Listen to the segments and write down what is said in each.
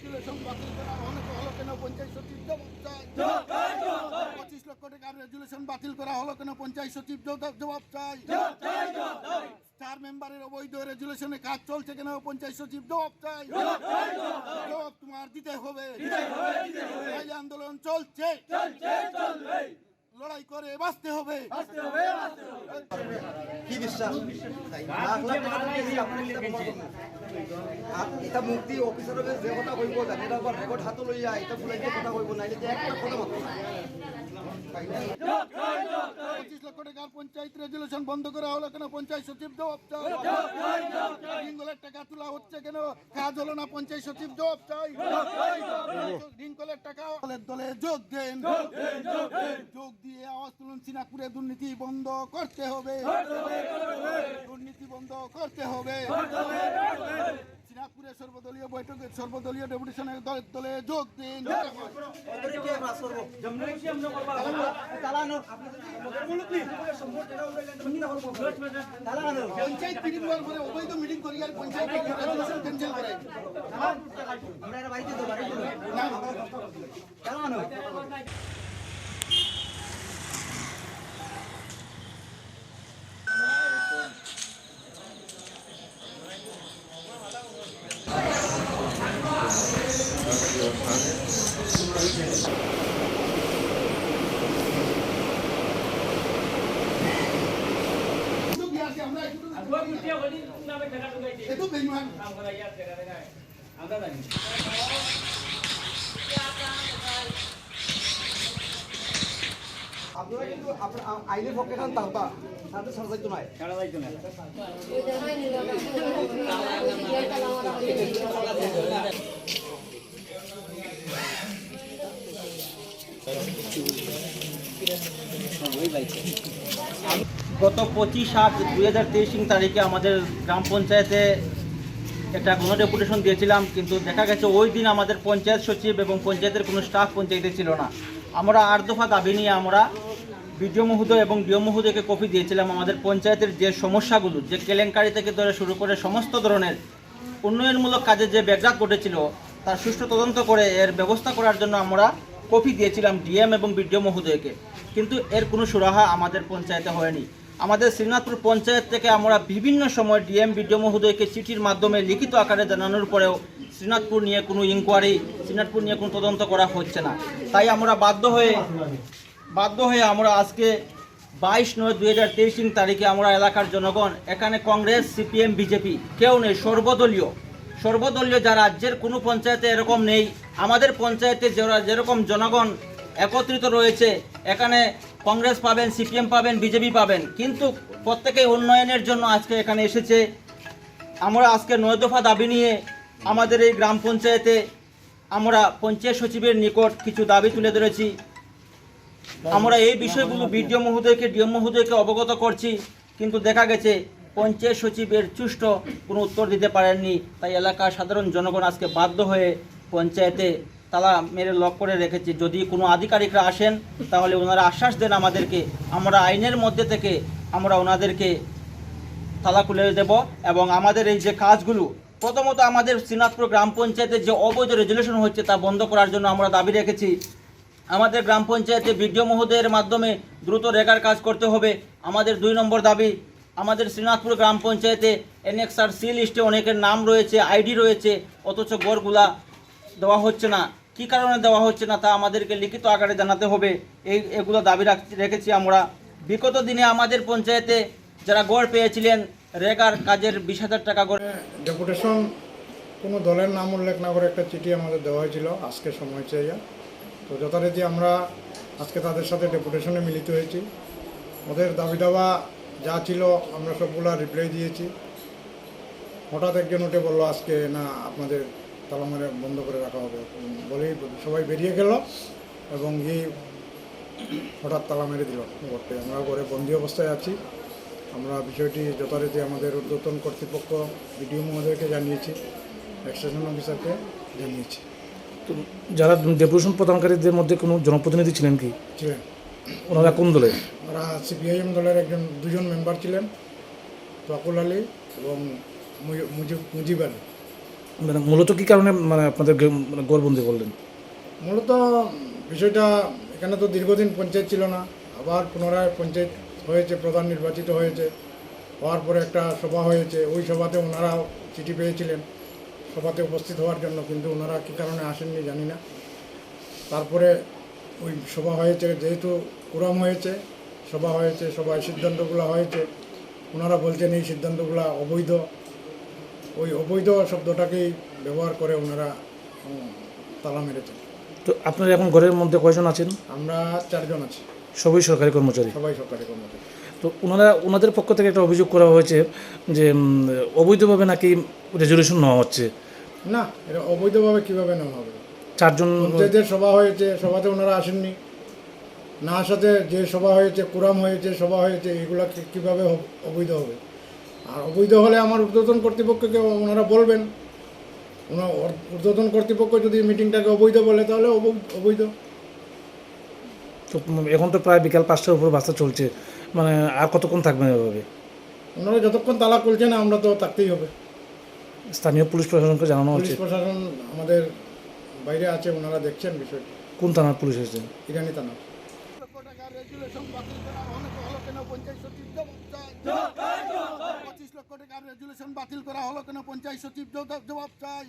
Resolution বাতিল করা হলো কেন পঞ্চায়েত সচিব জবাব চাই। 25 লক্ষ টাকার রেজুলেশন বাতিল করা হলো কেন পঞ্চায়েত সচিব জবাব চাই। 4 মেম্বারের অবৈধ রেজুলেশনে কাজ চলছে কেন পঞ্চায়েত সচিব জবাব চাই। জবাব তোমার দিতে হবে। এই আন্দোলন চলছে, লড়াই করে বাঁচতে হবে। কি বিশ্বাস এটা মুক্তি অফিসার যে কথা কইব জানি এটা আবার রেকর্ড হাতে লইয়া এটা ফুলাইতে কথা কইব না এটা একটা কথা মাত্র 25 লক্ষ টাকার পঞ্চায়েত রেজুলেশন বন্ধ করা হলো কেন পঞ্চায়েত সচিব জবাব চাই। রিঙ্গলের টাকা তোলা হচ্ছে কেন কাজ হলো না পঞ্চায়েত সচিব জবাব চাই। রিঙ্গলের টাকা দলে যোগ দেন, যোগ দিয়ে আওয়াজ তুলুন। সিনাপুরে দুর্নীতি বন্ধ করতে হবে, দুর্নীতি বন্ধ করতে হবে। সিনাপুরে সর্বদলীয় বৈঠকে সর্বদলীয় ডেপুটেশনের দলে যোগ দিন। পঞ্চায়েত মিটিং করার পরে অবৈধ মিটিং করি আর পঞ্চায়েত ক্যান্সেল করে itu benyuan আপনারা কিন্তু আইনের পক্ষে খান তাহতা সাথে ছাড়া যাইতো নাই গত 25/7/2023 তারিখে আমাদের গ্রাম পঞ্চায়েতে একটা গণডেপুটেশন দিয়েছিলাম, কিন্তু দেখা গেছে ওই দিন আমাদের পঞ্চায়েত সচিব এবং পঞ্চায়েতের কোনো স্টাফ পঞ্চায়েতে ছিল না। আমরা 8 দফা দাবি নিয়ে আমরা বিডিও মহোদয় এবং ডিও মহোদয়কে কপি দিয়েছিলাম। আমাদের পঞ্চায়েতের যে সমস্যাগুলো, যে কেলেঙ্কারি থেকে ধরে শুরু করে সমস্ত ধরনের উন্নয়নমূলক কাজে যে ব্যাঘাত ঘটেছিল তার সুষ্ঠু তদন্ত করে এর ব্যবস্থা করার জন্য আমরা কপি দিয়েছিলাম ডিএম এবং বিডিও মহোদয়কে, কিন্তু এর কোনো সুরাহা আমাদের পঞ্চায়েতে হয়নি। আমাদের শ্রীনাথপুর পঞ্চায়েত থেকে আমরা বিভিন্ন সময় ডিএম বিডিও মহোদয়কে চিঠির মাধ্যমে লিখিত আকারে জানানোর পরেও শ্রীনাথপুর নিয়ে কোনো ইনকোয়ারি, শ্রীনাথপুর নিয়ে কোনো তদন্ত করা হচ্ছে না। তাই আমরা বাধ্য হয়ে আমরা আজকে 22/9/2023 তারিখে আমরা এলাকার জনগণ, এখানে কংগ্রেস, সিপিএম, বিজেপি কেউ নেই, সর্বদলীয় যা রাজ্যের কোনো পঞ্চায়েতে এরকম নেই। আমাদের পঞ্চায়েতে যেরকম জনগণ একত্রিত রয়েছে, এখানে কংগ্রেস পাবেন, সিপিএম পাবেন, বিজেপি পাবেন, কিন্তু প্রত্যেকেই উন্নয়নের জন্য আজকে এখানে এসেছে। আমরা আজকে 9 দফা দাবি নিয়ে আমাদের এই গ্রাম পঞ্চায়েতে আমরা পঞ্চায়েত সচিবের নিকট কিছু দাবি তুলে ধরেছি। আমরা এই বিষয়গুলো বিডিও মহোদয়কে, ডিএম মহোদয়কে অবগত করছি, কিন্তু দেখা গেছে পঞ্চায়েত সচিবের সুষ্ঠু কোনো উত্তর দিতে পারেননি। তাই এলাকার সাধারণ জনগণ আজকে বাধ্য হয়ে পঞ্চায়েতে তালা মেরে লক করে রেখেছে। যদি কোনো আধিকারিকরা আসেন তাহলে ওনারা আশ্বাস দেন আমাদেরকে, আমরা আইনের মধ্যে থেকে আমরা ওনাদেরকে তালা খুলে দেব। এবং আমাদের এই যে কাজগুলো, প্রথমত আমাদের শ্রীনাথপুর গ্রাম পঞ্চায়েতের যে অবৈধ রেজুলেশন হচ্ছে তা বন্ধ করার জন্য আমরা দাবি রেখেছি। আমাদের গ্রাম পঞ্চায়েতে বিডিও মহোদয়ের মাধ্যমে দ্রুত রেগার কাজ করতে হবে। আমাদের 2 নম্বর দাবি, আমাদের শ্রীনাথপুর গ্রাম পঞ্চায়েতে এনএক্সআর সি লিস্টে অনেকের নাম রয়েছে, আইডি রয়েছে, অথচ গড়গুলা দেওয়া হচ্ছে না। কী কারণে দেওয়া হচ্ছে না তা আমাদেরকে লিখিত আকারে জানাতে হবে। এগুলো দাবি রেখেছি আমরা। বিগত দিনে আমাদের পঞ্চায়েতে যারা গড় পেয়েছিলেন রেগার কাজের 20,000 টাকা করে ডেপুটেশন কোনো দলের নাম উল্লেখ না করে একটা চিঠি আমাদের দেওয়া হয়েছিল আজকে সময় চাইয়া। তো যথারীতি আমরা আজকে তাদের সাথে ডেপুটেশনে মিলিত হয়েছি। ওদের দাবি দাওয়া যা ছিল আমরা সবগুলা রিপ্লাই দিয়েছি। হঠাৎ একজন উঠে বললো আজকে না আপনাদের তালা মেরে বন্ধ করে রাখা হবে বলেই সবাই বেরিয়ে গেল এবং হঠাৎ তালা মেরে দিল ঘরটি। আমরা ঘরে বন্দি অবস্থায় আছি। আমরা বিষয়টি যথারীতি আমাদের ঊর্ধ্বতন কর্তৃপক্ষ বিডিও মহোদয়কে জানিয়েছি, এক্সটেনশন অফিসারকে জানিয়েছি। তো যারা ডেপুটেশন প্রদানকারীদের মধ্যে কোনো জনপ্রতিনিধি ছিলেন কি? ছিলেন। ওনারা কোন দলের? ওরা সিপিআইএম দলের দুজন মেম্বার ছিলেন, তকুল আলী এবং মুজিব আলী। মানে মূলত কী কারণে মানে আপনাদের মানে গড়বন্দি করলেন? মূলত বিষয়টা এখানে তো দীর্ঘদিন পঞ্চায়েত ছিল না, আবার পুনরায় পঞ্চায়েত হয়েছে, প্রধান নির্বাচিত হয়েছে, হওয়ার পরে একটা সভা হয়েছে, ওই সভাতে ওনারা চিঠি পেয়েছিলেন সভাতে উপস্থিত হওয়ার জন্য, কিন্তু ওনারা কী কারণে আসেননি জানি না। তারপরে ওই সভা হয়েছে, যেহেতু কুরাম হয়েছে, সভা হয়েছে, সভায় সিদ্ধান্তগুলো হয়েছে, ওনারা বলছেন এই সিদ্ধান্তগুলো অবৈধ। ওই অবৈধ শব্দটাকেই ব্যবহার করে ওনারা তালা মেরেছে। তো আপনারা এখন ঘরের মধ্যে কয়জন আছেন? আমরা 4 জন আছি, সবই সরকারি কর্মচারী। সবাই সরকারি কর্মচারী। তো ওনাদের পক্ষ থেকে একটা অভিযোগ করা হয়েছে যে অবৈধভাবে নাকি রেজলিউশন নেওয়া হচ্ছে। না, এটা অবৈধভাবে কীভাবে নেওয়া হবে? 4 জন পঞ্চায়েতের সভা হয়েছে, সভাতে ওনারা আসেননি, না আসাতে যে সভা হয়েছে, কুরাম হয়েছে, সভা হয়েছে, এগুলো কীভাবে অবৈধ হবে? আর অবৈধ হলে আমার ঊর্ধ্বতন কর্তৃপক্ষকে ওনারা বলবেন। ঊর্ধ্বতন কর্তৃপক্ষ যদি মিটিংটাকে অবৈধ বলে তাহলে অবৈধ। তো এখন তো প্রায় বিকাল 5টার উপর বাসটা চলছে, মানে আর কতক্ষণ থাকবেন এভাবে? ওনারা যতক্ষণ তালা খুলছে না, আমরা তো থাকতেই হবে। স্থানীয় পুলিশ প্রশাসনকে জানানো পুলিশ হচ্ছে? প্রশাসন আমাদের বাইরে আছে, ওনারা দেখছেন বিষয়টি। কোন থানার পুলিশ এসেছে? ইরানি থানা। লক্ষ টাকার রেজুলেশন বাতিল করা হলো কেন পঞ্চায়েত সচিব জবাব চাই। 25 লক্ষ টাকার রেজুলেশন বাতিল করা হলো কেন পঞ্চায়েত সচিব জবাব চাই।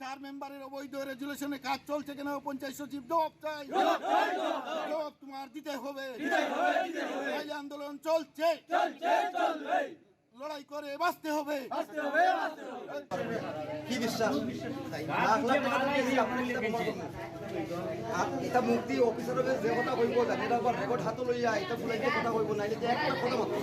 4 মেম্বারের অবৈধ রেজুলেশনে কাজ চলছে কেন পঞ্চায়েত সচিব জবাব চাই। জবাব তোমার দিতে হবে। এই আন্দোলন চলছে, লড়াই করে বাঁচতে হবে। কি বিশ্বাস লাখ লাখ টাকা দিয়েছি আপনার এটা মুক্তি অফিসার যে কথা কইব জানি এটা রেকর্ড হাতত লইয়া এটা ফুলাইতে কথা কইব না, এটা একটা কথা মাত্র